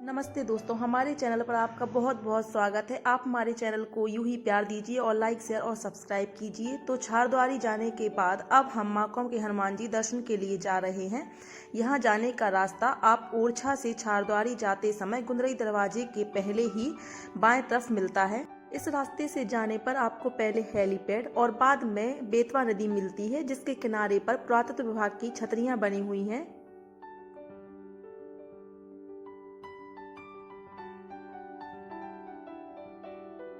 नमस्ते दोस्तों, हमारे चैनल पर आपका बहुत बहुत स्वागत है। आप हमारे चैनल को यूं ही प्यार दीजिए और लाइक शेयर और सब्सक्राइब कीजिए। तो छारद्वारी जाने के बाद अब हम माकौम के हनुमान जी दर्शन के लिए जा रहे हैं। यहां जाने का रास्ता आप ओरछा से छारद्वारी जाते समय गुंदरई दरवाजे के पहले ही बाएं तरफ मिलता है। इस रास्ते से जाने पर आपको पहले हेलीपैड और बाद में बेतवा नदी मिलती है, जिसके किनारे पर पुरातत्व विभाग की छतरियां बनी हुई हैं।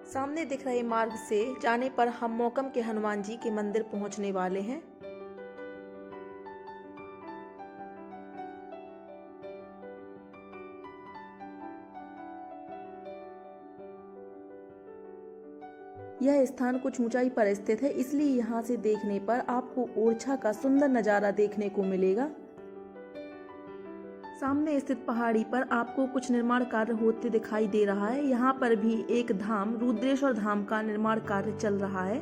सामने दिख रहे मार्ग से जाने पर हम मौकम के हनुमान जी के मंदिर पहुंचने वाले हैं। यह स्थान कुछ ऊंचाई पर स्थित है, इसलिए यहाँ से देखने पर आपको ओरछा का सुंदर नजारा देखने को मिलेगा। सामने स्थित पहाड़ी पर आपको कुछ निर्माण कार्य होते दिखाई दे रहा है। यहाँ पर भी एक धाम रुद्रेश्वर धाम का निर्माण कार्य चल रहा है।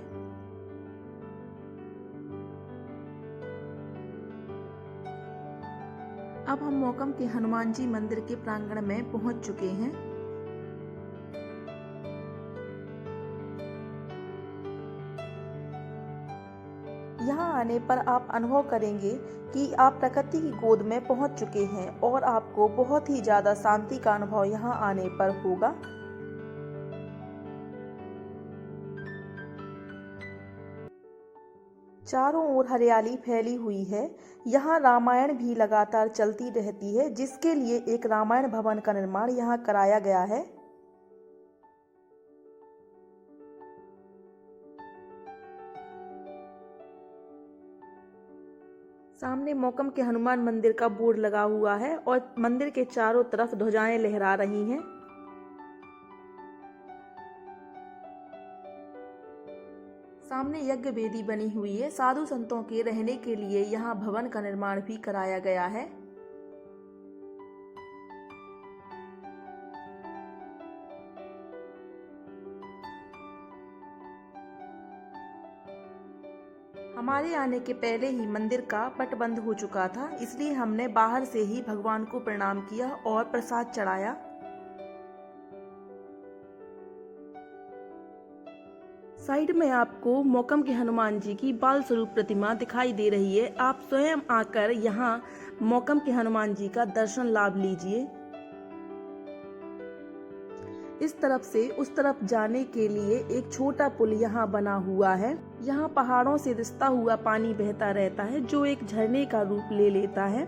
अब हम मौकम के हनुमान जी मंदिर के प्रांगण में पहुंच चुके हैं। यहाँ आने पर आप अनुभव करेंगे कि आप प्रकृति की गोद में पहुंच चुके हैं और आपको बहुत ही ज्यादा शांति का अनुभव यहाँ आने पर होगा। चारों ओर हरियाली फैली हुई है। यहाँ रामायण भी लगातार चलती रहती है, जिसके लिए एक रामायण भवन का निर्माण यहाँ कराया गया है। सामने मौकम के हनुमान मंदिर का बोर्ड लगा हुआ है और मंदिर के चारों तरफ ध्वजाएं लहरा रही हैं। सामने यज्ञ वेदी बनी हुई है। साधु संतों के रहने के लिए यहाँ भवन का निर्माण भी कराया गया है। हमारे आने के पहले ही मंदिर का पट बंद हो चुका था, इसलिए हमने बाहर से ही भगवान को प्रणाम किया और प्रसाद चढ़ाया। साइड में आपको मौकम के हनुमान जी की बाल स्वरूप प्रतिमा दिखाई दे रही है। आप स्वयं आकर यहाँ मौकम के हनुमान जी का दर्शन लाभ लीजिए। इस तरफ से उस तरफ जाने के लिए एक छोटा पुल यहाँ बना हुआ है। यहाँ पहाड़ों से रिसता हुआ पानी बहता रहता है, जो एक झरने का रूप ले लेता है।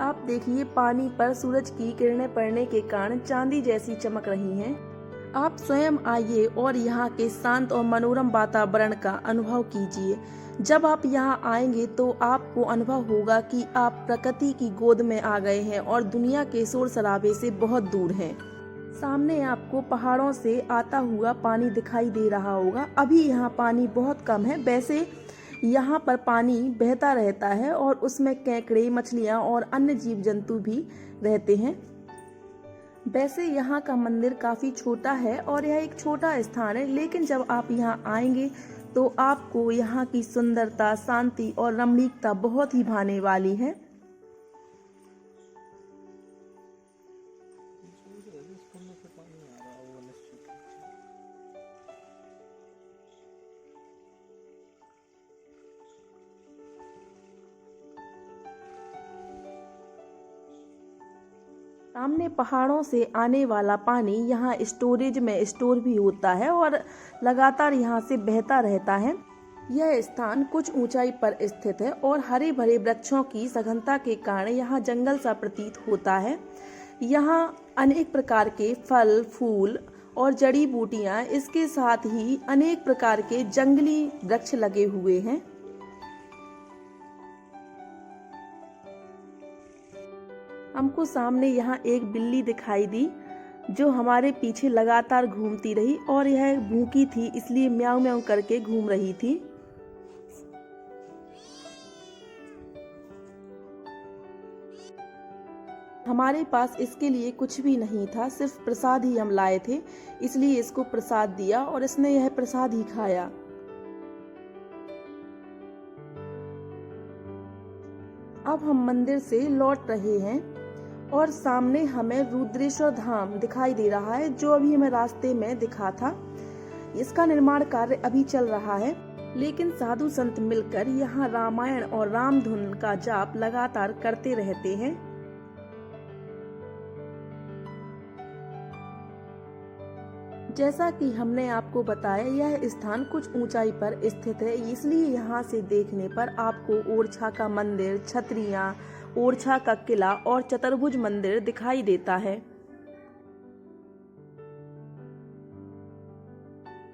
आप देखिए, पानी पर सूरज की किरणें पड़ने के कारण चांदी जैसी चमक रही हैं। आप स्वयं आइए और यहाँ के शांत और मनोरम वातावरण का अनुभव कीजिए। जब आप यहाँ आएंगे तो आपको अनुभव होगा कि आप प्रकृति की गोद में आ गए हैं और दुनिया के शोर शराबे से बहुत दूर हैं। सामने आपको पहाड़ों से आता हुआ पानी दिखाई दे रहा होगा। अभी यहाँ पानी बहुत कम है। वैसे यहाँ पर पानी बहता रहता है और उसमें केकड़े, मछलियाँ और अन्य जीव जंतु भी रहते हैं। वैसे यहाँ का मंदिर काफी छोटा है और यह एक छोटा स्थान है, लेकिन जब आप यहाँ आएंगे तो आपको यहाँ की सुंदरता, शांति और रमणीकता बहुत ही भाने वाली है। सामने पहाड़ों से आने वाला पानी यहाँ स्टोरेज में स्टोर भी होता है और लगातार यहाँ से बहता रहता है। यह स्थान कुछ ऊंचाई पर स्थित है और हरे भरे वृक्षों की सघनता के कारण यहाँ जंगल सा प्रतीत होता है। यहाँ अनेक प्रकार के फल, फूल और जड़ी बूटियाँ, इसके साथ ही अनेक प्रकार के जंगली वृक्ष लगे हुए हैं। हमको सामने यहाँ एक बिल्ली दिखाई दी, जो हमारे पीछे लगातार घूमती रही और यह भूखी थी, इसलिए म्याऊं म्याऊं करके घूम रही थी। हमारे पास इसके लिए कुछ भी नहीं था, सिर्फ प्रसाद ही हम लाए थे, इसलिए इसको प्रसाद दिया और इसने यह प्रसाद ही खाया। अब हम मंदिर से लौट रहे हैं और सामने हमें रुद्रेश्वर धाम दिखाई दे रहा है, जो अभी हमें रास्ते में दिखा था। इसका निर्माण कार्य अभी चल रहा है, लेकिन साधु संत मिलकर यहाँ रामायण और रामधुन का जाप लगातार करते रहते हैं। जैसा कि हमने आपको बताया, यह स्थान कुछ ऊंचाई पर स्थित है, इसलिए यहाँ से देखने पर आपको ओरछा का मंदिर, छतरियाँ, ओरछा का किला और चतुर्भुज मंदिर दिखाई देता है।